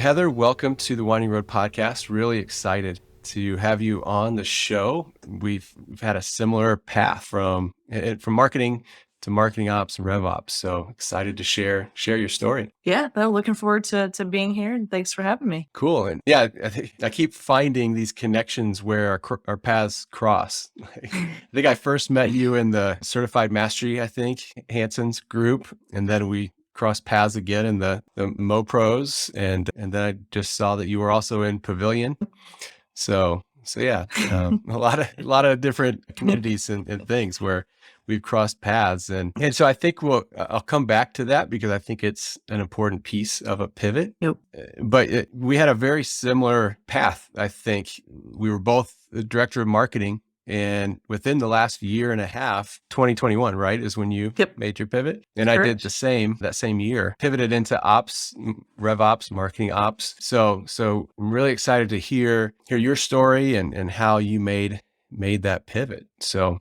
Heather, welcome to the Winding Road podcast. Really excited to have you on the show. We've had a similar path from marketing to marketing ops and RevOps. So excited to share your story. Yeah, no, looking forward to being here, and thanks for having me. Cool. And yeah, I keep finding these connections where our paths cross. I think I first met you in the Certified Mastery, Hanson's group, and then we crossed paths again in the MoPros, and then I just saw that you were also in Pavilion. So yeah, a lot of different communities and things where we've crossed paths, and so I think I'll come back to that because I think it's an important piece of a pivot. Yep. But we had a very similar path. I think we were both the director of marketing. And within the last year and a half, 2021, right, is when you made your pivot. And Correct. I did the same that same year, pivoted into ops, RevOps, marketing ops. So I'm really excited to hear your story and how you made that pivot. So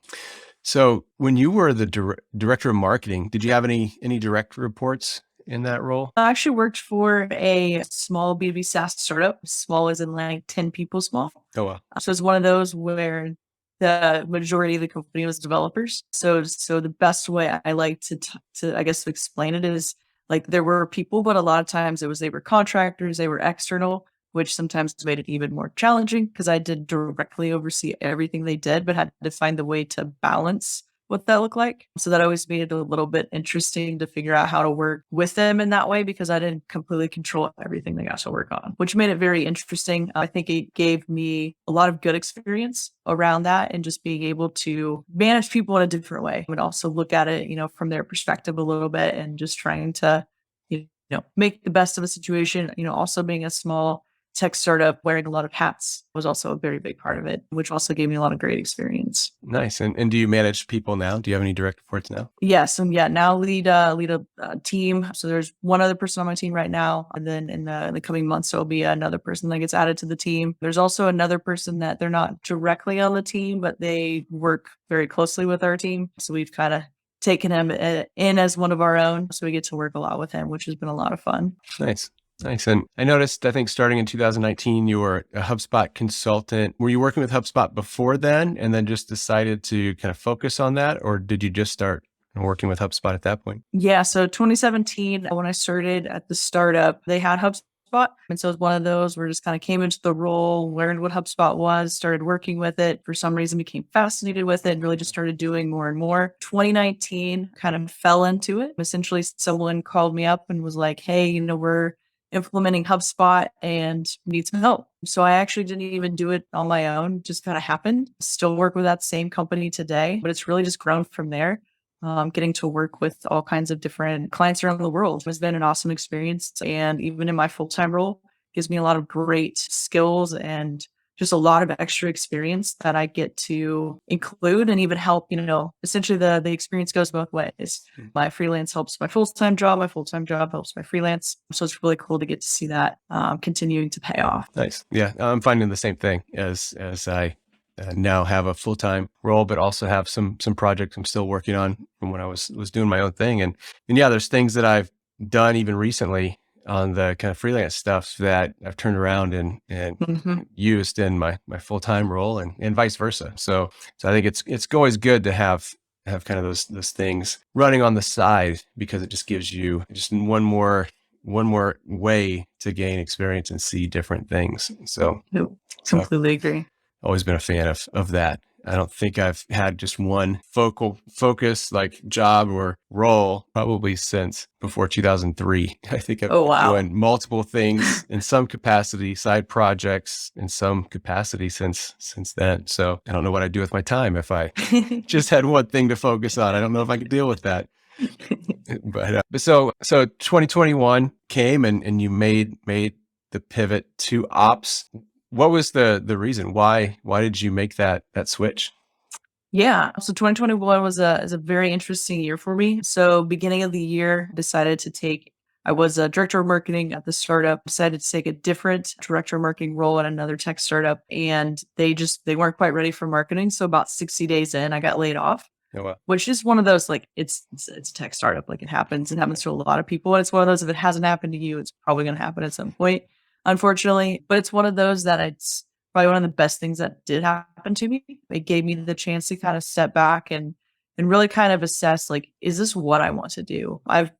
when you were the director of marketing, did you have any direct reports in that role? I actually worked for a small B2B SaaS startup, small as in like 10 people small. Oh, wow. So it's one of those where the majority of the company was developers. So the best way I like to I guess explain it is like there were people, but a lot of times they were contractors, they were external, which sometimes made it even more challenging because I did directly oversee everything they did, but had to find the way to balance what that looked like. So that always made it a little bit interesting to figure out how to work with them in that way because I didn't completely control everything they got to work on, which made it very interesting. I think it gave me a lot of good experience around that and just being able to manage people in a different way and also look at it, from their perspective a little bit and just trying to, make the best of a situation, also being a small tech startup, wearing a lot of hats was also a very big part of it, which also gave me a lot of great experience. Nice. And do you manage people now? Do you have any direct reports now? Yes. And now lead a team. So there's one other person on my team right now. And then in the coming months, there'll be another person that gets added to the team. There's also another person that they're not directly on the team, but they work very closely with our team. So we've kind of taken him in as one of our own. So we get to work a lot with him, which has been a lot of fun. Nice. And I noticed, I think starting in 2019, you were a HubSpot consultant. Were you working with HubSpot before then and then just decided to kind of focus on that? Or did you just start working with HubSpot at that point? Yeah. So 2017, when I started at the startup, they had HubSpot. And so it was one of those where I just kind of came into the role, learned what HubSpot was, started working with it. For some reason, became fascinated with it and really just started doing more and more. 2019 kind of fell into it. Essentially, someone called me up and was like, hey, we're implementing HubSpot and need some help. So I actually didn't even do it on my own, just kind of happened. Still work with that same company today, but it's really just grown from there. Getting to work with all kinds of different clients around the world has been an awesome experience. And even in my full-time role, gives me a lot of great skills and just a lot of extra experience that I get to include and even help, essentially the experience goes both ways. My freelance helps my full-time job helps my freelance. So it's really cool to get to see that continuing to pay off. Nice. Yeah, I'm finding the same thing as I now have a full-time role, but also have some projects I'm still working on from when I was doing my own thing. And yeah, there's things that I've done even recently on the kind of freelance stuff that I've turned around and used in my full-time role and vice versa. So I think it's always good to have kind of those things running on the side because it just gives you just one more way to gain experience and see different things. So completely agree. Always been a fan of that. I don't think I've had just one focus like job or role probably since before 2003. I think I've been doing multiple things in some capacity, side projects in some capacity since then. So I don't know what I'd do with my time if I just had one thing to focus on. I don't know if I could deal with that. But so 2021 came and you made the pivot to ops. What was the reason? Why did you make that switch? Yeah. So 2021 was a very interesting year for me. So beginning of the year, I was a director of marketing at the startup, decided to take a different director of marketing role at another tech startup. And they weren't quite ready for marketing. So about 60 days in, I got laid off. Oh, wow. Which is one of those, like, it's a tech startup. Like it happens to a lot of people. And it's one of those, if it hasn't happened to you, it's probably going to happen at some point. unfortunately. But it's one of those that it's probably one of the best things that did happen to me. It gave me the chance to kind of step back and really kind of assess, like, is this what I want to do? I've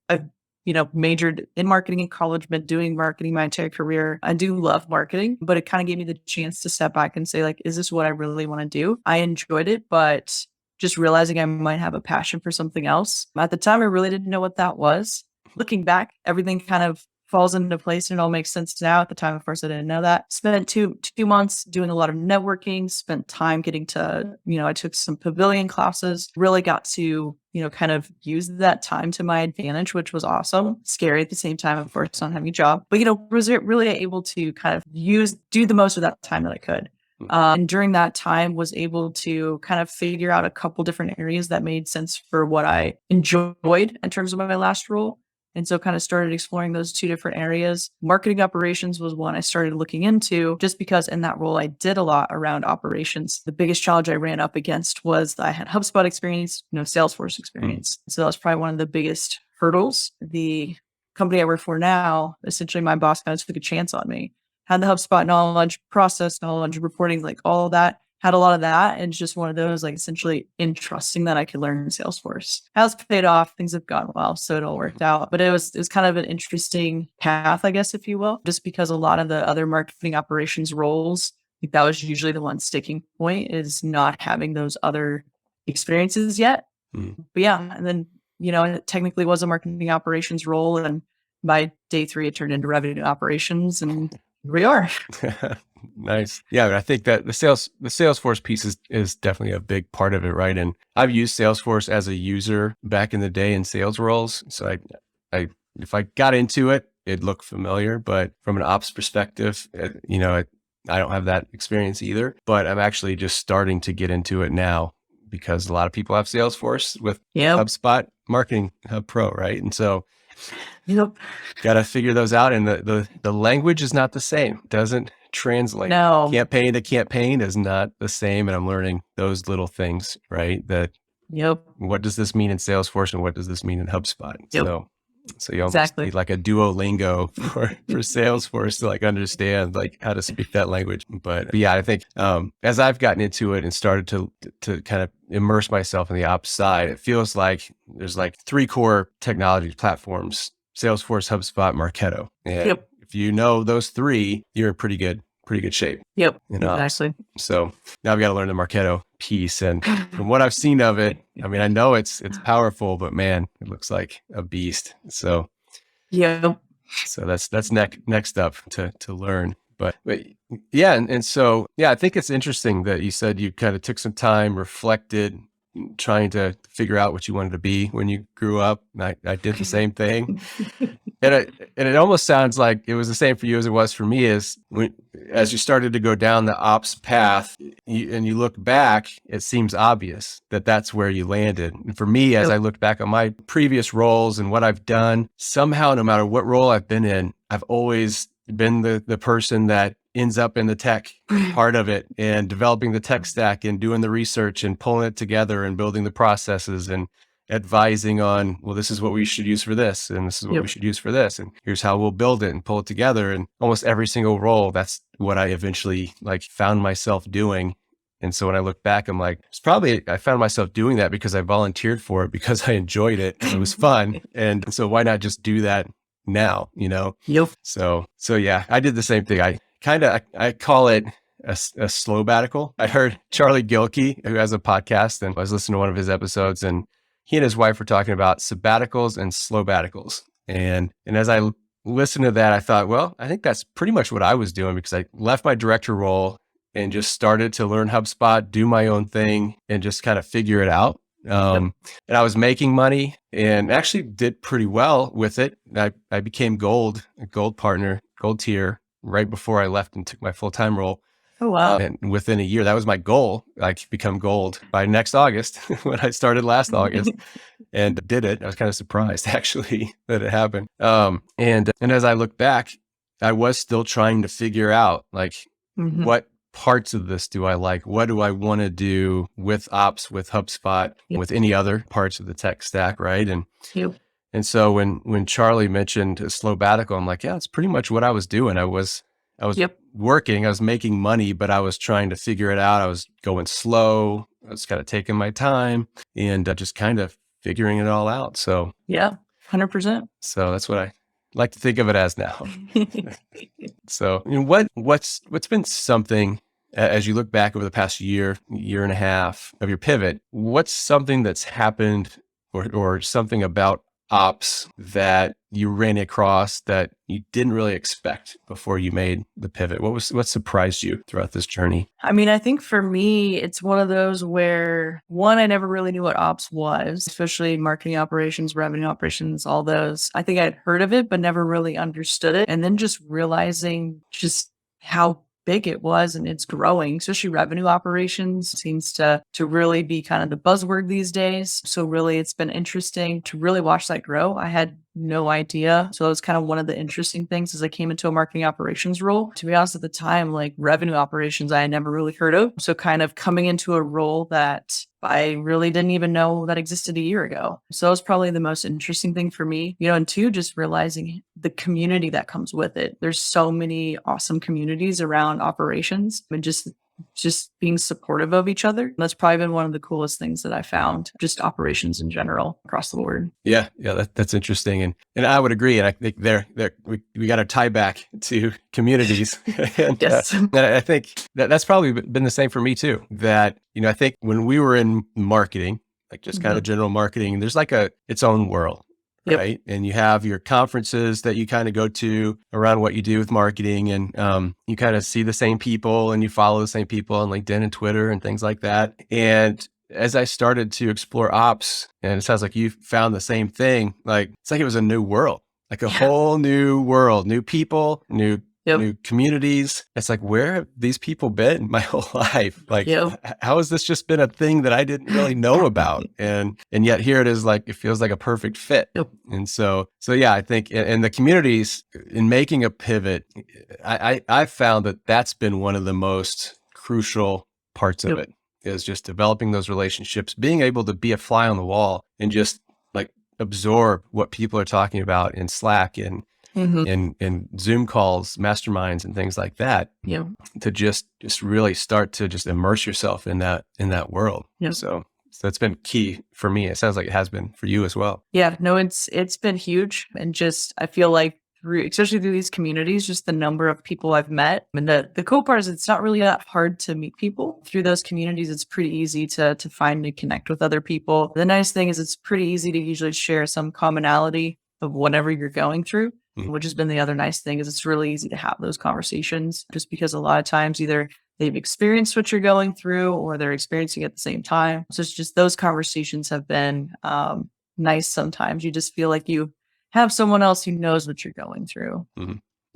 majored in marketing in college, been doing marketing my entire career. I do love marketing, but it kind of gave me the chance to step back and say, like, is this what I really want to do? I enjoyed it, but just realizing I might have a passion for something else. At the time, I really didn't know what that was. Looking back, everything kind of falls into place and it all makes sense now. At the time, of course, I didn't know that. Spent two months doing a lot of networking, spent time getting to, I took some pavilion classes, really got to, kind of use that time to my advantage, which was awesome. Scary at the same time, of course, not having a job, but, was really able to kind of do the most of that time that I could. And during that time was able to kind of figure out a couple different areas that made sense for what I enjoyed in terms of my last role. And so kind of started exploring those two different areas. Marketing operations was one I started looking into just because in that role, I did a lot around operations. The biggest challenge I ran up against was I had HubSpot experience, no Salesforce experience. So that was probably one of the biggest hurdles. The company I work for now, essentially my boss kind of took a chance on me. Had the HubSpot knowledge, process knowledge, reporting, like all of that. Had a lot of that, and it's just one of those, like, essentially entrusting that I could learn Salesforce. Has paid off. Things have gone well, so it all worked out. But it was kind of an interesting path, I guess, if you will, just because a lot of the other marketing operations roles, like, that was usually the one sticking point, is not having those other experiences yet. But yeah, and then it technically was a marketing operations role, and by day 3, it turned into revenue operations, and here we are. Nice. Yeah, I think that the Salesforce piece is definitely a big part of it, right? And I've used Salesforce as a user back in the day in sales roles. So I if I got into it, it looked familiar, but from an ops perspective, I don't have that experience either. But I'm actually just starting to get into it now because a lot of people have Salesforce with HubSpot Marketing Hub Pro, right? And so got to figure those out. And the language is not the same. Doesn't translate. No. Campaign to campaign is not the same. And I'm learning those little things, right? That what does this mean in Salesforce and what does this mean in HubSpot? So you almost need like a Duolingo for Salesforce to like understand like how to speak that language. But yeah, I think as I've gotten into it and started to kind of immerse myself in the ops side, it feels like there's like 3 core technology platforms: Salesforce, HubSpot, Marketo. And if you know those 3, you're in pretty good shape. Exactly. So now I've got to learn the Marketo piece. And from what I've seen of it, I mean, I know it's powerful, but man, it looks like a beast. So so that's next up to learn. But yeah, and so yeah, I think it's interesting that you said you kind of took some time, reflected, trying to figure out what you wanted to be when you grew up. I did the same thing. And it almost sounds like it was the same for you as it was for me, as you started to go down the ops path and you look back, it seems obvious that that's where you landed. And for me, as I look back on my previous roles and what I've done, somehow, no matter what role I've been in, I've always been the person that ends up in the tech part of it and developing the tech stack and doing the research and pulling it together and building the processes and advising on, well, this is what we should use for this, and this is what we should use for this, and here's how we'll build it and pull it together. And almost every single role, that's what I eventually like found myself doing. And so when I look back, I'm like, I found myself doing that because I volunteered for it, because I enjoyed it and it was fun. And so why not just do that now, So yeah, I did the same thing. I call it a slow batical. I heard Charlie Gilkey, who has a podcast, and I was listening to one of his episodes, and he and his wife were talking about sabbaticals and slow baticals. And as I listened to that, I thought, well, I think that's pretty much what I was doing, because I left my director role and just started to learn HubSpot, do my own thing, and just kind of figure it out. And I was making money and actually did pretty well with it. I became a gold partner, gold tier, right before I left and took my full-time role. Oh, wow. And within a year, that was my goal, like become gold by next August when I started last August, and did it. I was kind of surprised actually that it happened. And as I look back, I was still trying to figure out like what parts of this do I like? What do I want to do with ops, with HubSpot, with any other parts of the tech stack, right? And so when Charlie mentioned a slow batical, I'm like, yeah, it's pretty much what I was doing. I was I was working, I was making money, but I was trying to figure it out. I was going slow. I was kind of taking my time and just kind of figuring it all out. So yeah, 100%. So that's what I like to think of it as now. So, what's been something as you look back over the past year and a half of your pivot, what's something that's happened or something about ops that you ran across that you didn't really expect before you made the pivot? What surprised you throughout this journey? I mean, I think for me, it's one of those where one, I never really knew what ops was, especially marketing operations, revenue operations, all those. I think I'd heard of it, but never really understood it. And then just realizing just how big it was and it's growing, especially revenue operations seems to really be kind of the buzzword these days. So really it's been interesting to really watch that grow. I had no idea. So it was kind of one of the interesting things as I came into a marketing operations role. To be honest, at the time, like revenue operations, I had never really heard of. So kind of coming into a role that I really didn't even know that existed a year ago. So that was probably the most interesting thing for me, and two, just realizing the community that comes with it. There's so many awesome communities around operations and just being supportive of each other. That's probably been one of the coolest things that I found, just operations in general across the board. Yeah, that's interesting, and I would agree. And I think we got to tie back to communities. And, yes, and I think that's probably been the same for me too. That I think when we were in marketing, like just kind of general marketing, there's like its own world. Yep. Right. And you have your conferences that you kind of go to around what you do with marketing, and you kind of see the same people and you follow the same people on LinkedIn and Twitter and things like that. And as I started to explore ops, and it sounds like you found the same thing, like it's like it was a new world, like a whole new world, new people, new communities. It's like, where have these people been my whole life? Like, how has this just been a thing that I didn't really know about? And yet here it is, like, it feels like a perfect fit. And so yeah, I think in the communities, in making a pivot, I found that that's been one of the most crucial parts of it, is just developing those relationships, being able to be a fly on the wall and just like absorb what people are talking about in Slack and in Zoom calls, masterminds, and things like that. To just really start to just immerse yourself in that world. So it's been key for me. It sounds like it has been for you as well. Yeah, no, it's been huge. And just, I feel like especially through these communities, just the number of people I've met. And the cool part is it's not really that hard to meet people through those communities. It's pretty easy to find and connect with other people. The nice thing is it's pretty easy to usually share some commonality of whatever you're going through. Which has been the other nice thing, is it's really easy to have those conversations, just because a lot of times either they've experienced what you're going through or they're experiencing it at the same time. So it's just those conversations have been nice sometimes. You just feel like you have someone else who knows what you're going through.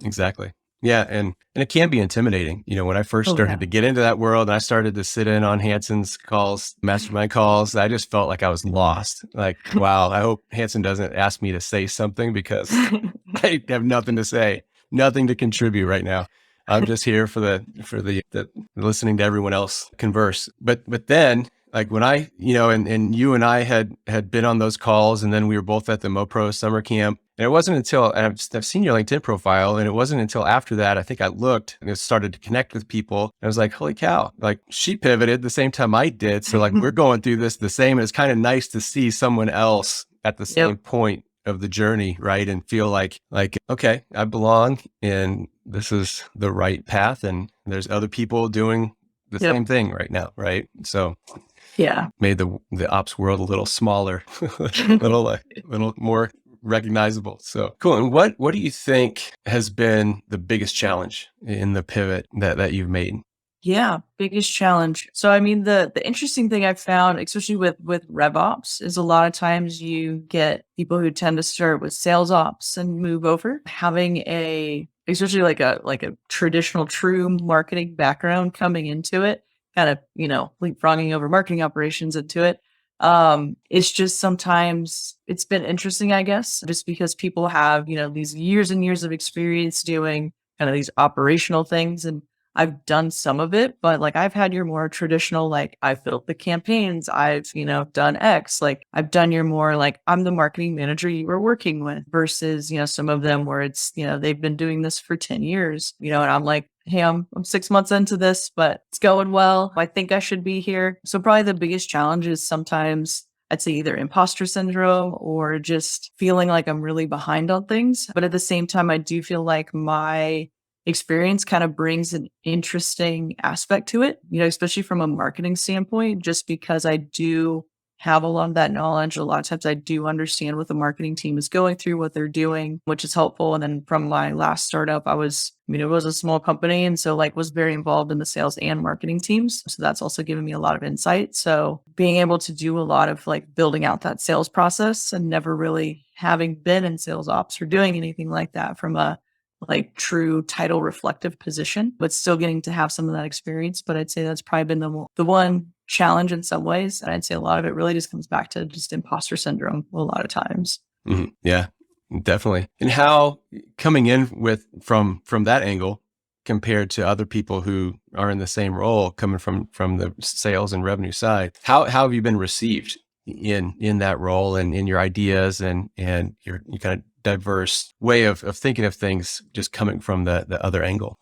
Exactly. Yeah. And it can be intimidating. When I first started to get into that world and I started to sit in on Hanson's calls, mastermind calls, I just felt like I was lost. Like, wow, I hope Hanson doesn't ask me to say something, because I have nothing to say, nothing to contribute right now. I'm just here for the listening to everyone else converse. But then, like when I, and you and I had been on those calls, and then we were both at the MoPro summer camp. And it wasn't until, and I've seen your LinkedIn profile, and it wasn't until after that, I think I looked and started to connect with people. And I was like, holy cow, like she pivoted the same time I did. So like we're going through this the same. And it's kind of nice to see someone else at the same point of the journey, right? And feel like, okay, I belong, and this is the right path. And there's other people doing the same thing right now, right? So made the ops world a little smaller, little more recognizable. So cool. And what do you think has been the biggest challenge in the pivot that you've made? Yeah, biggest challenge. So I mean, the interesting thing I've found, especially with RevOps, is a lot of times you get people who tend to start with sales ops and move over. Having especially like a traditional true marketing background coming into it, kind of, leapfrogging over marketing operations into it. It's just sometimes it's been interesting, I guess, just because people have, these years and years of experience doing kind of these operational things. And I've done some of it, but like I've had your more traditional, like I've built the campaigns, I've, done X, like I've done your more like I'm the marketing manager you were working with versus, some of them where it's, they've been doing this for 10 years, and I'm like, hey, I'm 6 months into this, but it's going well. I think I should be here. So probably the biggest challenge is sometimes I'd say either imposter syndrome or just feeling like I'm really behind on things. But at the same time, I do feel like my experience kind of brings an interesting aspect to it, especially from a marketing standpoint, just because I do have a lot of that knowledge. A lot of times I do understand what the marketing team is going through, what they're doing, which is helpful. And then from my last startup, it was a small company. And so like was very involved in the sales and marketing teams. So that's also given me a lot of insight. So being able to do a lot of like building out that sales process and never really having been in sales ops or doing anything like that from a like true title reflective position, but still getting to have some of that experience. But I'd say that's probably been the one challenge in some ways. And I'd say a lot of it really just comes back to just imposter syndrome a lot of times. Mm-hmm. Yeah, definitely. And how coming in from that angle compared to other people who are in the same role coming from the sales and revenue side, how have you been received in that role and in your ideas and your kind of diverse way of thinking of things just coming from the other angle?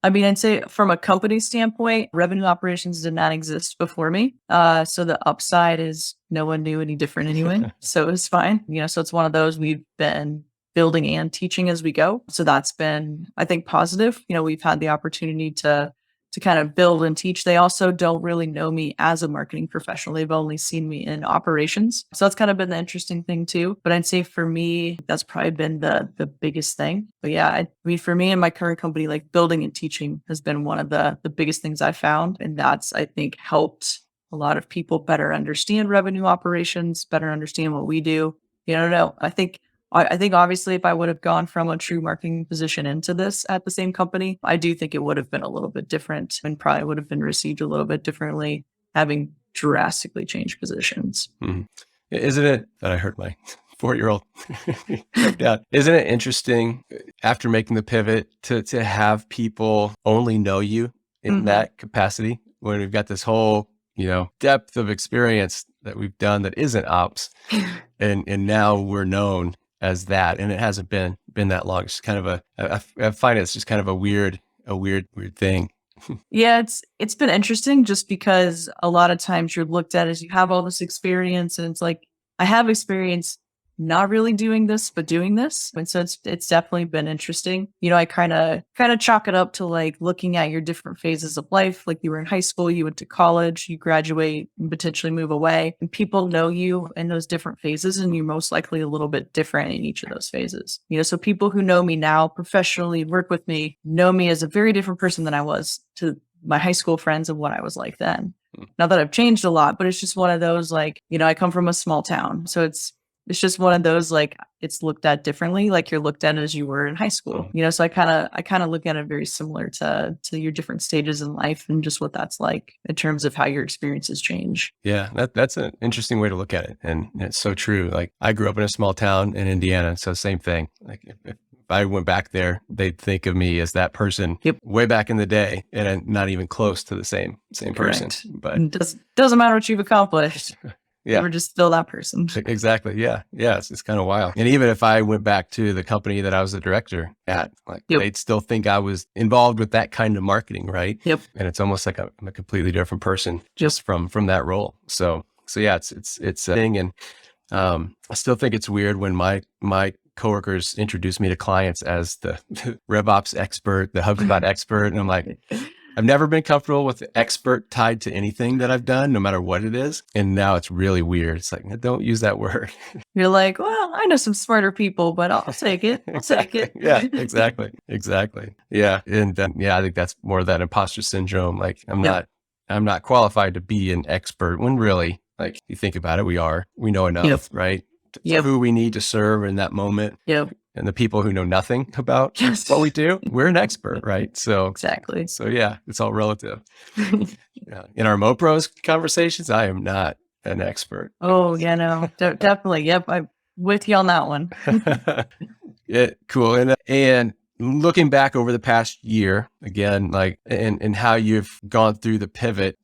I mean, I'd say from a company standpoint, revenue operations did not exist before me. So the upside is no one knew any different anyway. So it's fine. So it's one of those we've been building and teaching as we go. So that's been, I think, positive. We've had the opportunity to kind of build and teach. They also don't really know me as a marketing professional. They've only seen me in operations. So that's kind of been the interesting thing too. But I'd say for me, that's probably been the biggest thing. But yeah, I mean, for me and my current company, like building and teaching has been one of the biggest things I found. And that's, I think, helped a lot of people better understand revenue operations, better understand what we do. No, I think obviously if I would have gone from a true marketing position into this at the same company, I do think it would have been a little bit different and probably would have been received a little bit differently, having drastically changed positions. Mm-hmm. Isn't it that I heard my 4-year-old down? Isn't it interesting after making the pivot to have people only know you in that capacity when we've got this whole, depth of experience that we've done that isn't ops and now we're known as that, and it hasn't been that long. It's kind of I find it's just kind of a weird thing. Yeah, it's been interesting just because a lot of times you're looked at as you have all this experience, and it's like I have experience not really doing this, but doing this. And so it's definitely been interesting. I kind of chalk it up to like looking at your different phases of life. Like you were in high school, you went to college, you graduate and potentially move away, and people know you in those different phases, and you're most likely a little bit different in each of those phases. So people who know me now professionally, work with me, know me as a very different person than I was to my high school friends and what I was like then. Not that I've changed a lot, but it's just one of those, like, I come from a small town. So it's just one of those, like, it's looked at differently, like you're looked at as you were in high school, so I kind of look at it very similar to your different stages in life and just what that's like in terms of how your experiences change. Yeah, that's an interesting way to look at it. And it's so true. Like I grew up in a small town in Indiana. So same thing. Like if I went back there, they'd think of me as that person way back in the day, and I'm not even close to the same person. But it doesn't matter what you've accomplished. Yeah. We're just still that person. Exactly. Yeah. It's kind of wild. And even if I went back to the company that I was the director at, like they'd still think I was involved with that kind of marketing, right? Yep. And it's almost like I'm a completely different person just from that role. So yeah, it's a thing. And I still think it's weird when my coworkers introduce me to clients as the RevOps expert, the HubSpot expert, and I'm like, I've never been comfortable with expert tied to anything that I've done, no matter what it is. And now it's really weird. It's like, don't use that word. You're like, well, I know some smarter people, but I'll take it. Take it. Yeah, exactly. Yeah. And I think that's more of that imposter syndrome. Like I'm not qualified to be an expert when really, like you think about it, we know enough, right? Who we need to serve in that moment. Yep. And the people who know nothing about what we do, we're an expert, right? So exactly. So yeah, it's all relative. In our MoPros conversations, I am not an expert. Oh yeah, no, definitely. Yep, I'm with you on that one. Yeah, cool. And looking back over the past year again, like, and how you've gone through the pivot,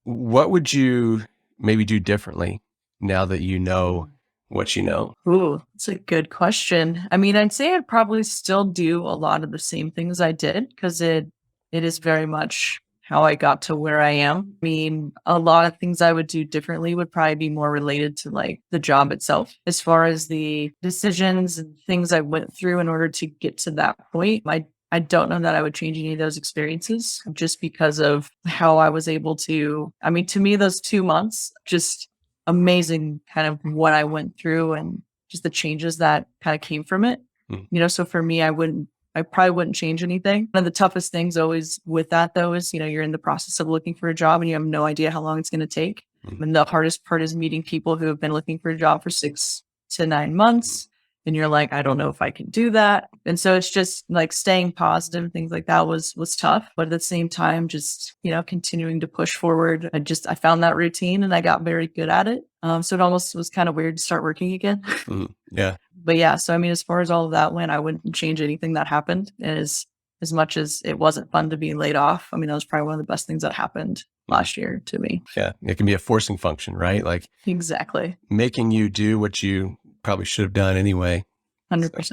what would you maybe do differently now that you know what you know? Ooh, that's a good question. I mean, I'd say I'd probably still do a lot of the same things I did because it is very much how I got to where I am. I mean, a lot of things I would do differently would probably be more related to like the job itself. As far as the decisions and things I went through in order to get to that point, I don't know that I would change any of those experiences just because of how I was able to. I mean, to me, those 2 months, just amazing kind of what I went through and just the changes that kind of came from it. So for me, I probably wouldn't change anything. One of the toughest things always with that though is, you're in the process of looking for a job and you have no idea how long it's going to take. And the hardest part is meeting people who have been looking for a job for 6 to 9 months. And you're like, I don't know if I can do that. And so it's just like staying positive, things like that was tough. But at the same time, just, continuing to push forward. I found that routine and I got very good at it. So it almost was kind of weird to start working again. Yeah. But yeah, so I mean, as far as all of that went, I wouldn't change anything that happened. As much as it wasn't fun to be laid off, I mean, that was probably one of the best things that happened last year to me. Yeah. It can be a forcing function, right? Like exactly making you do what you probably should have done anyway. 100%.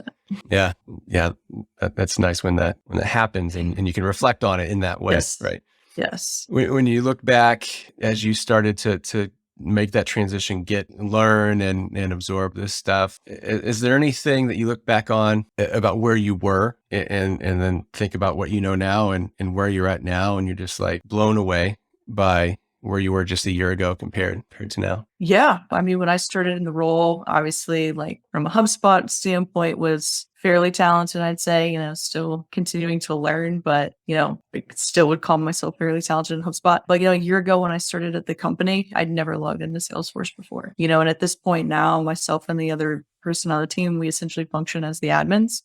Yeah. Yeah. That's nice when that happens and you can reflect on it in that way. Yes. Right. Yes. When you look back as you started to make that transition, learn and absorb this stuff, is there anything that you look back on about where you were and then think about what you know now and where you're at now and you're just like blown away by where you were just a year ago compared to now? Yeah. I mean, when I started in the role, obviously, like from a HubSpot standpoint, was fairly talented, I'd say, still continuing to learn, but, I still would call myself fairly talented in HubSpot. But, a year ago when I started at the company, I'd never logged into Salesforce before, and at this point now, myself and the other person on the team, we essentially function as the admins.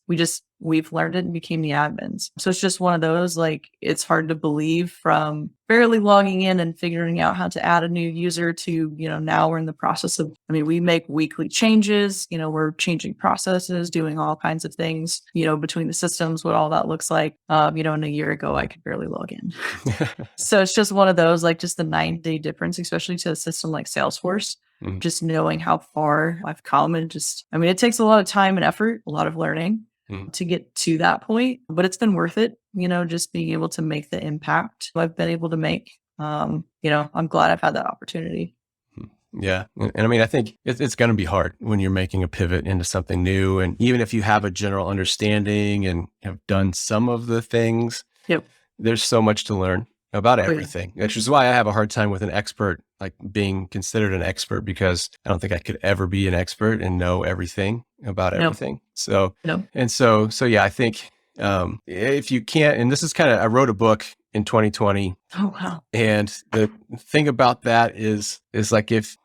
We've learned it and became the admins. So it's just one of those, like, it's hard to believe from barely logging in and figuring out how to add a new user to, now we're in the process of, we make weekly changes, we're changing processes, doing all kinds of things, between the systems, what all that looks like. And a year ago, I could barely log in. So it's just one of those, like just the 9-day difference, especially to a system like Salesforce. Just knowing how far I've come and it takes a lot of time and effort, a lot of learning to get to that point, but it's been worth it, just being able to make the impact I've been able to make. I'm glad I've had that opportunity. Yeah. And I think it's going to be hard when you're making a pivot into something new. And even if you have a general understanding and have done some of the things, there's so much to learn about everything, which is why I have a hard time with an expert, like being considered an expert, because I don't think I could ever be an expert and know everything about everything. So, yeah, I think if you can't, and this is I wrote a book in 2020. Oh, wow. And the thing about that is like if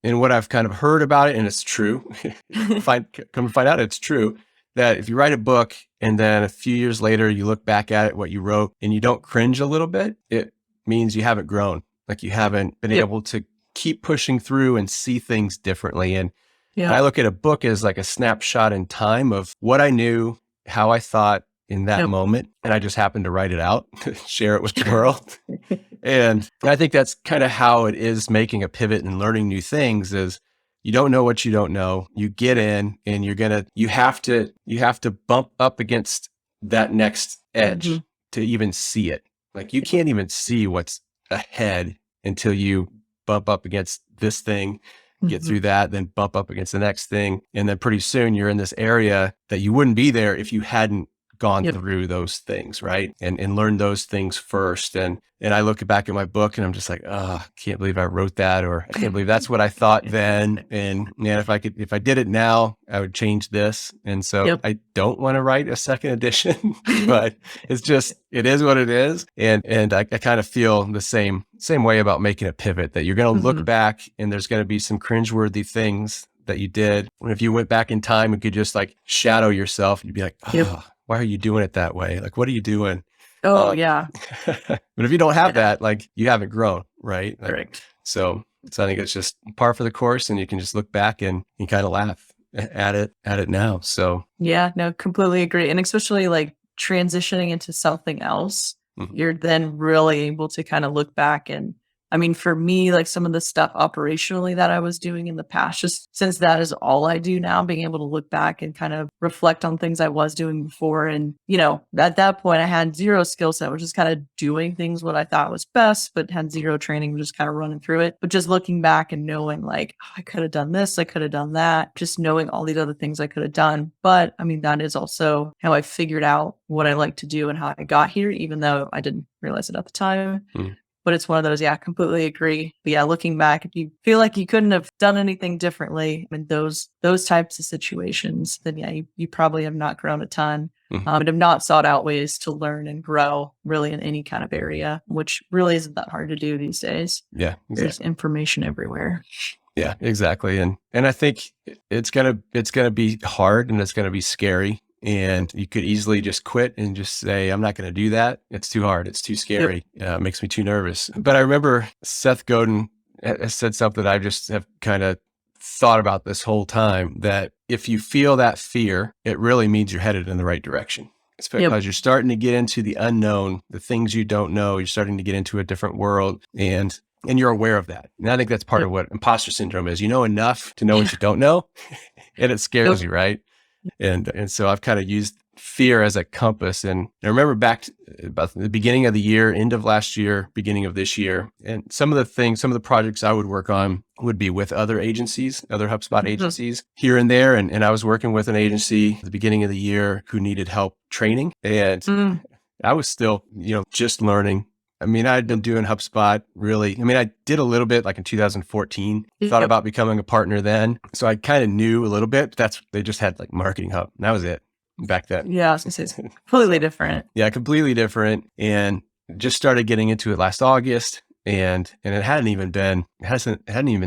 and what I've kind of heard about it, and it's true, come to find out it's true, that if you write a book and then a few years later you look back at it, what you wrote, and you don't cringe a little bit, it means you haven't grown. Like you haven't been able to keep pushing through and see things differently. And I look at a book as like a snapshot in time of what I knew, how I thought in that moment. And I just happened to write it out, share it with the world. And I think that's kind of how it is making a pivot and learning new things is you don't know what you don't know. You get in and you have to bump up against that next edge to even see it. Like you can't even see what's ahead until you bump up against this thing, get through that, then bump up against the next thing. And then pretty soon you're in this area that you wouldn't be there if you hadn't gone through those things, right? And learned those things first. And I look back at my book and I'm just like, oh, I can't believe I wrote that, or I can't believe that's what I thought then. And man, if I did it now, I would change this. And so I don't want to write a second edition, but it is what it is. And I kind of feel the same way about making a pivot, that you're going to look back and there's going to be some cringeworthy things that you did. And if you went back in time and could just like shadow yourself, you'd be like, oh, why are you doing it that way? Like, what are you doing? Oh, yeah. But if you don't have that, like you haven't grown, right? Like, Correct. So I think it's just par for the course, and you can just look back and you kind of laugh at it now. So yeah, no, completely agree. And especially like transitioning into something else, you're then really able to kind of look back. And I mean, for me, like some of the stuff operationally that I was doing in the past, just since that is all I do now, being able to look back and kind of reflect on things I was doing before. And, at that point I had zero skill set, which is kind of doing things what I thought was best, but had zero training, just kind of running through it. But just looking back and knowing like, oh, I could have done this, I could have done that, just knowing all these other things I could have done. But I mean, that is also how I figured out what I like to do and how I got here, even though I didn't realize it at the time. But it's one of those, I completely agree. But yeah, looking back, if you feel like you couldn't have done anything differently in those types of situations, then yeah, you probably have not grown a ton and have not sought out ways to learn and grow really in any kind of area, which really isn't that hard to do these days. Yeah, exactly. There's information everywhere. Yeah, exactly. And I think it's gonna be hard and it's gonna be scary. And you could easily just quit and just say, I'm not going to do that. It's too hard. It's too scary. It makes me too nervous. But I remember Seth Godin has said something I just have kind of thought about this whole time, that if you feel that fear, it really means you're headed in the right direction. It's because you're starting to get into the unknown, the things you don't know. You're starting to get into a different world, and you're aware of that. And I think that's part of what imposter syndrome is. You know enough to know what you don't know, and it scares you, right? And so I've kind of used fear as a compass. And I remember back to about the beginning of the year, end of last year, beginning of this year, and some of the projects I would work on would be with other agencies, other HubSpot agencies here and there. And I was working with an agency at the beginning of the year who needed help training. And I was still, just learning. I mean, I'd been doing HubSpot really. I mean, I did a little bit like in 2014, thought about becoming a partner then. So I kind of knew a little bit, but they just had like Marketing Hub. And that was it back then. Yeah, I was going to say it's completely different. Yeah, completely different. And just started getting into it last August. And it hadn't even been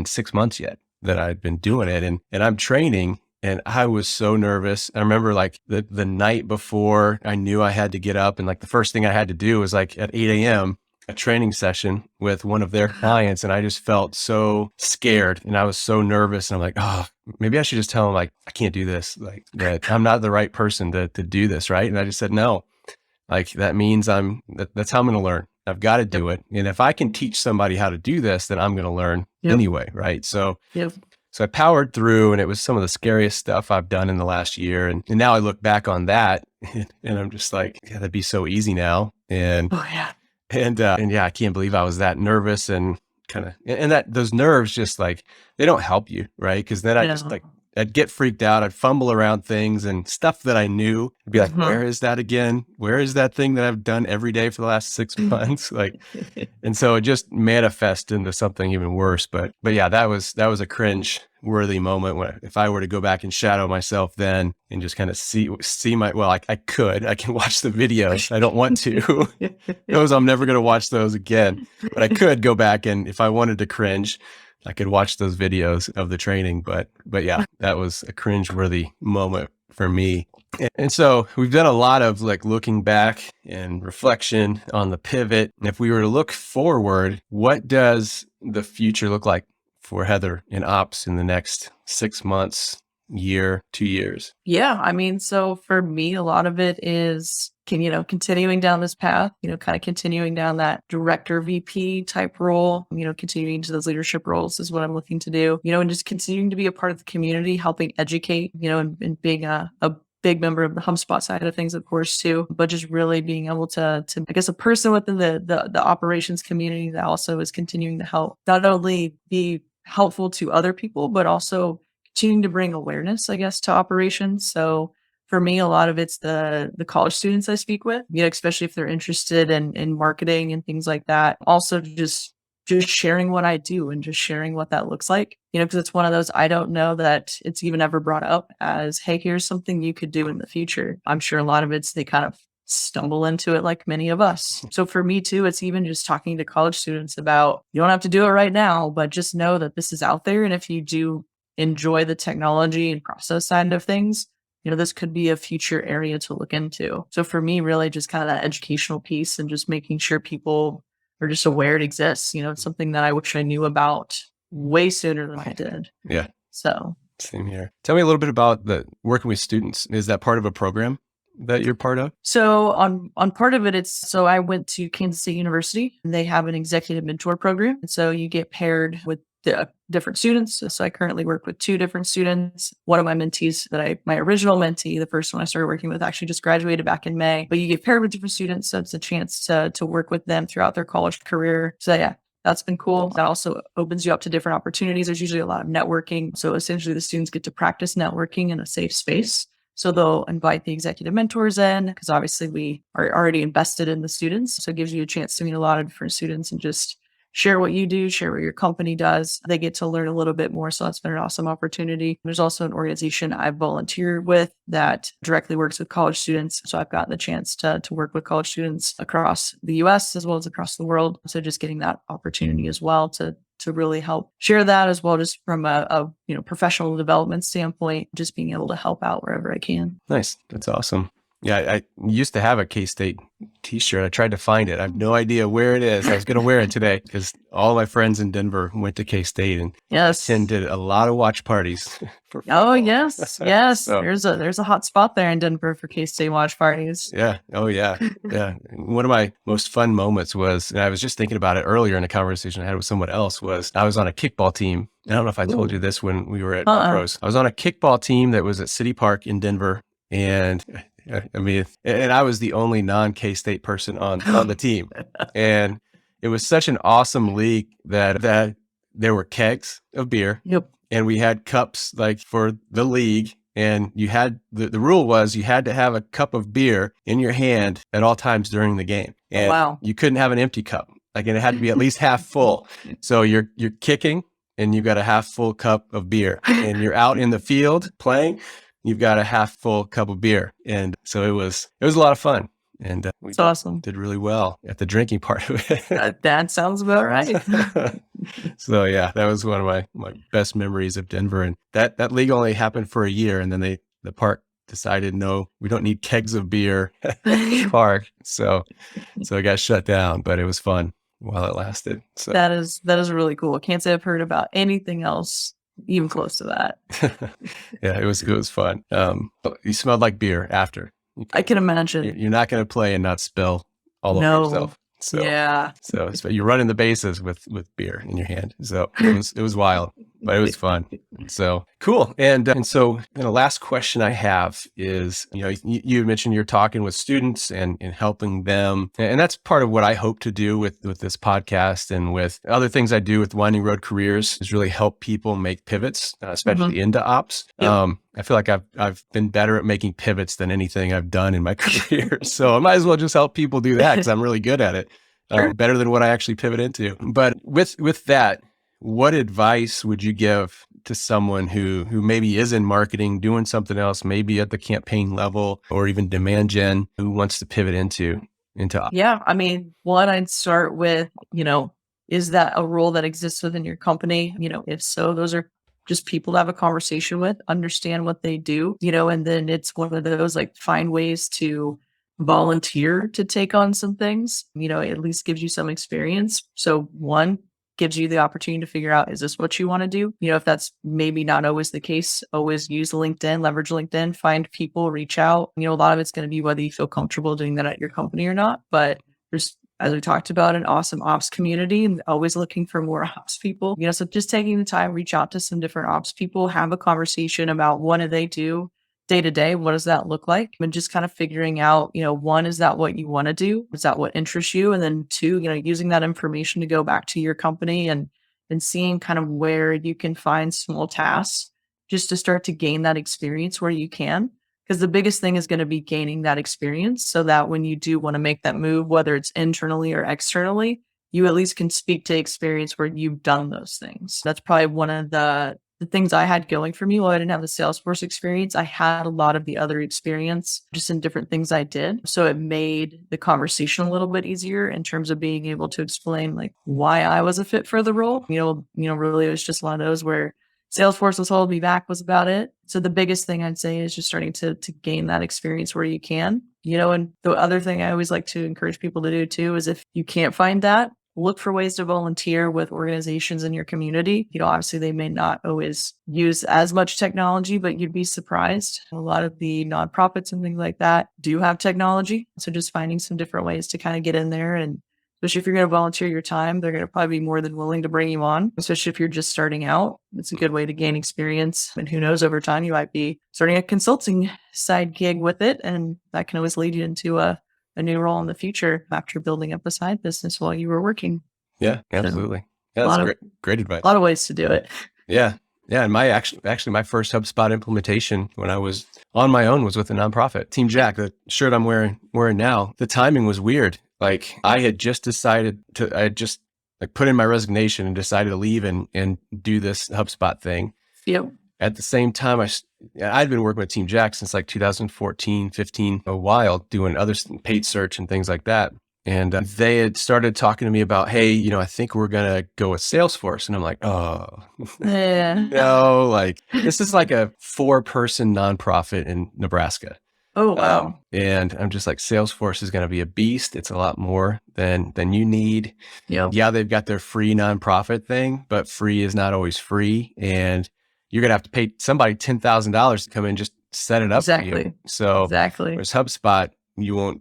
6 months yet that I'd been doing it. And I'm training. And I was so nervous. I remember like the night before I knew I had to get up, and like the first thing I had to do was like at 8 a.m., a training session with one of their clients. And I just felt so scared and I was so nervous. And I'm like, oh, maybe I should just tell them like, I can't do this. Like that I'm not the right person to do this. Right. And I just said, no, like that means that's how I'm going to learn. I've got to do it. And if I can teach somebody how to do this, then I'm going to learn anyway. Right. So I powered through, and it was some of the scariest stuff I've done in the last year. And now I look back on that and I'm just like, yeah, that'd be so easy now. And, and I can't believe I was that nervous and that those nerves just like, they don't help you. Right. Cause then I'd get freaked out. I'd fumble around things and stuff that I knew. I'd be like, where is that again? Where is that thing that I've done every day for the last 6 months? Like, and so it just manifested into something even worse. But yeah, that was a cringe worthy moment when if I were to go back and shadow myself then and just kind of see I can watch the videos. I don't want to. I'm never going to watch those again, but I could go back, and if I wanted to cringe, I could watch those videos of the training, but yeah, that was a cringeworthy moment for me. And so we've done a lot of like looking back and reflection on the pivot. And if we were to look forward, what does the future look like for Heather in ops in the next 6 months, year, 2 years? Yeah. I mean, so for me, a lot of it is continuing down this path, kind of continuing down that director VP type role, continuing to those leadership roles is what I'm looking to do, and just continuing to be a part of the community, helping educate, and being a big member of the HubSpot side of things, of course, too, but just really being able to I guess, a person within the operations community that also is continuing to help not only be helpful to other people, but also continuing to bring awareness, I guess, to operations. So for me, a lot of it's the college students I speak with, especially if they're interested in marketing and things like that. Also just sharing what I do and just sharing what that looks like, because it's one of those, I don't know that it's even ever brought up as, hey, here's something you could do in the future. I'm sure a lot of it's, they kind of stumble into it like many of us. So for me too, it's even just talking to college students about, you don't have to do it right now, but just know that this is out there. And if you do enjoy the technology and process side of things, this could be a future area to look into. So for me, really just kind of that educational piece and just making sure people are just aware it exists. It's something that I wish I knew about way sooner than I did. Yeah. So same here. Tell me a little bit about the working with students. Is that part of a program? that you're part of? So on part of it, so I went to Kansas State University and they have an executive mentor program. And so you get paired with the different students. So I currently work with 2 different students. One of my mentees my original mentee, the first one I started working with, actually just graduated back in May, but you get paired with different students. So it's a chance to work with them throughout their college career. So yeah, that's been cool. That also opens you up to different opportunities. There's usually a lot of networking. So essentially the students get to practice networking in a safe space. So they'll invite the executive mentors in because obviously we are already invested in the students. So it gives you a chance to meet a lot of different students and just share what you do, share what your company does. They get to learn a little bit more. So that's been an awesome opportunity. There's also an organization I volunteer with that directly works with college students. So I've gotten the chance to work with college students across the US as well as across the world. So just getting that opportunity as well to really help share that as well, just from a professional development standpoint, just being able to help out wherever I can. Nice. That's awesome. Yeah, I used to have a K-State t-shirt. I tried to find it. I have no idea where it is. I was going to wear it today because all my friends in Denver went to K-State and attended a lot of watch parties. Oh, yes. Yes. So, there's a hot spot there in Denver for K-State watch parties. Yeah. Oh, yeah. Yeah. One of my most fun moments was, and I was just thinking about it earlier in a conversation I had with someone else, was I was on a kickball team. I don't know if I told you this when we were at Pros. I was on a kickball team that was at City Park in Denver. And I mean, and I was the only non-K-State person on the team. And it was such an awesome league that there were kegs of beer. Yep. And we had cups like for the league. And you had, the rule was you had to have a cup of beer in your hand at all times during the game. And you couldn't have an empty cup. Like, and it had to be at least half full. So you're kicking and you've got a half full cup of beer and you're out in the field playing. You've got a half full cup of beer. And so it was a lot of fun. And we awesome. Did really well at the drinking part of it. That sounds about right. So yeah, that was one of my best memories of Denver. And that league only happened for a year. And then the park decided, no, we don't need kegs of beer at the park. So it got shut down, but it was fun while it lasted. So that is really cool. I can't say I've heard about anything else even close to that. Yeah, it was fun. You smelled like beer after. I can imagine. You're not going to play and not spill all over yourself. So yeah. So you're running the bases with beer in your hand. So it was wild, but it was fun. So cool. And so the last question I have is, you mentioned you're talking with students and helping them. And that's part of what I hope to do with this podcast and with other things I do with Winding Road Careers is really help people make pivots, especially into ops. Yep. I feel like I've been better at making pivots than anything I've done in my career. So I might as well just help people do that because I'm really good at it. Better than what I actually pivot into. But with that, what advice would you give to someone who maybe is in marketing, doing something else, maybe at the campaign level or even demand gen, who wants to pivot into ops? Yeah. I mean, one, I'd start with, is that a role that exists within your company? If so, those are just people to have a conversation with, understand what they do, and then it's one of those, like, find ways to volunteer to take on some things, at least gives you some experience. So one, gives you the opportunity to figure out, is this what you want to do? If that's maybe not always the case, always use LinkedIn, leverage LinkedIn, find people, reach out. A lot of it's going to be whether you feel comfortable doing that at your company or not. But there's, as we talked about, an awesome ops community and always looking for more ops people. So just taking the time, reach out to some different ops people, have a conversation about what do they do day to day? What does that look like? And just kind of figuring out, one, is that what you want to do? Is that what interests you? And then two, using that information to go back to your company and seeing kind of where you can find small tasks just to start to gain that experience where you can. Because the biggest thing is going to be gaining that experience so that when you do want to make that move, whether it's internally or externally, you at least can speak to experience where you've done those things. That's probably one of the things I had going for me. While I didn't have the Salesforce experience, I had a lot of the other experience just in different things I did. So it made the conversation a little bit easier in terms of being able to explain like why I was a fit for the role. Really it was just one of those where Salesforce was holding me back was about it. So the biggest thing I'd say is just starting to gain that experience where you can, and the other thing I always like to encourage people to do too is if you can't find that, look for ways to volunteer with organizations in your community. Obviously they may not always use as much technology, but you'd be surprised. A lot of the nonprofits and things like that do have technology. So just finding some different ways to kind of get in there, and especially if you're going to volunteer your time, they're going to probably be more than willing to bring you on, especially if you're just starting out. It's a good way to gain experience. And who knows, over time, you might be starting a consulting side gig with it. And that can always lead you into a new role in the future after building up a side business while you were working. Yeah, absolutely. Yeah, that's great advice. A lot of ways to do it. Yeah. Yeah. And my first HubSpot implementation when I was on my own was with a nonprofit, Team Jack, the shirt I'm wearing now. The timing was weird. Like I had just put in my resignation and decided to leave and do this HubSpot thing. Yep. At the same time, I'd been working with Team Jack since like 2014, 15, a while, doing other paid search and things like that. And they had started talking to me about, hey, I think we're going to go with Salesforce. And I'm like, oh, no, like this is like a 4-person nonprofit in Nebraska. Oh, wow. And I'm just like, Salesforce is going to be a beast. It's a lot more than you need. Yep. Yeah, they've got their free nonprofit thing, but free is not always free. And you're going to have to pay somebody $10,000 to come in and just set it up for you. So whereas HubSpot, you won't,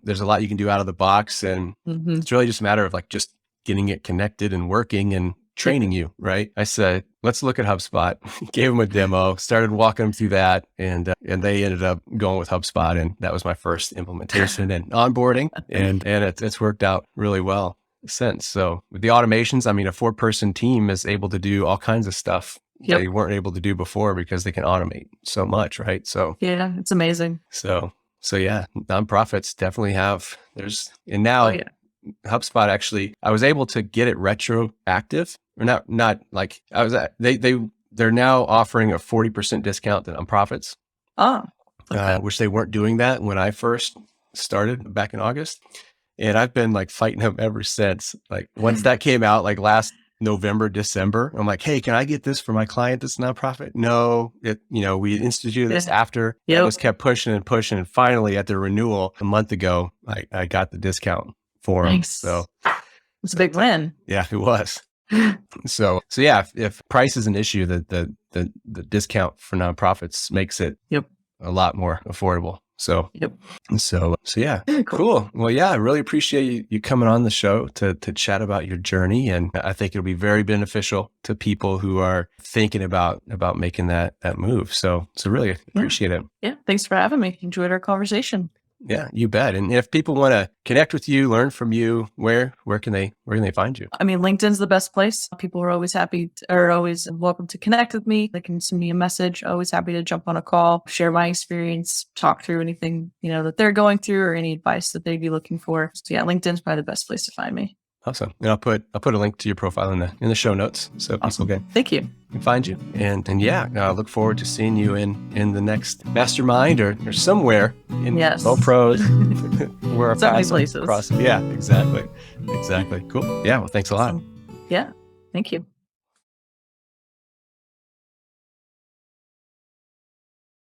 there's a lot you can do out of the box. And it's really just a matter of like just getting it connected and working and training you, right? I said, let's look at HubSpot, gave them a demo, started walking them through that. And they ended up going with HubSpot. And that was my first implementation and onboarding. And it's worked out really well since. So with the automations, I mean, a 4-person team is able to do all kinds of stuff they weren't able to do before because they can automate so much, right? So yeah, it's amazing. So yeah, nonprofits definitely have, HubSpot actually, I was able to get it retroactive, or not like I was at, they're now offering a 40% discount to nonprofits. Which they weren't doing that when I first started back in August. And I've been like fighting them ever since. Like once that came out, like last November, December, I'm like, hey, can I get this for my client, this nonprofit? No, we instituted this after. I just kept pushing and pushing. And finally at the renewal a month ago, I got the discount for them. So it's a big win. Yeah, it was. So yeah, if price is an issue, the discount for nonprofits makes it a lot more affordable. So yeah, cool. Well, yeah, I really appreciate you coming on the show to chat about your journey. And I think it'll be very beneficial to people who are thinking about making that move. So really appreciate it. Yeah. Thanks for having me. Enjoyed our conversation. Yeah, you bet. And if people want to connect with you, learn from you, where can they find you? I mean, LinkedIn's the best place. People are always always welcome to connect with me. They can send me a message. Always happy to jump on a call, share my experience, talk through anything, that they're going through or any advice that they'd be looking for. So yeah, LinkedIn's probably the best place to find me. Awesome. And I'll put a link to your profile in the show notes so people can find you. And yeah, I look forward to seeing you in the next mastermind or somewhere in Low Pros where our paths places. Cross. Yeah, exactly. Cool. Yeah. Well, thanks a lot. Yeah. Thank you.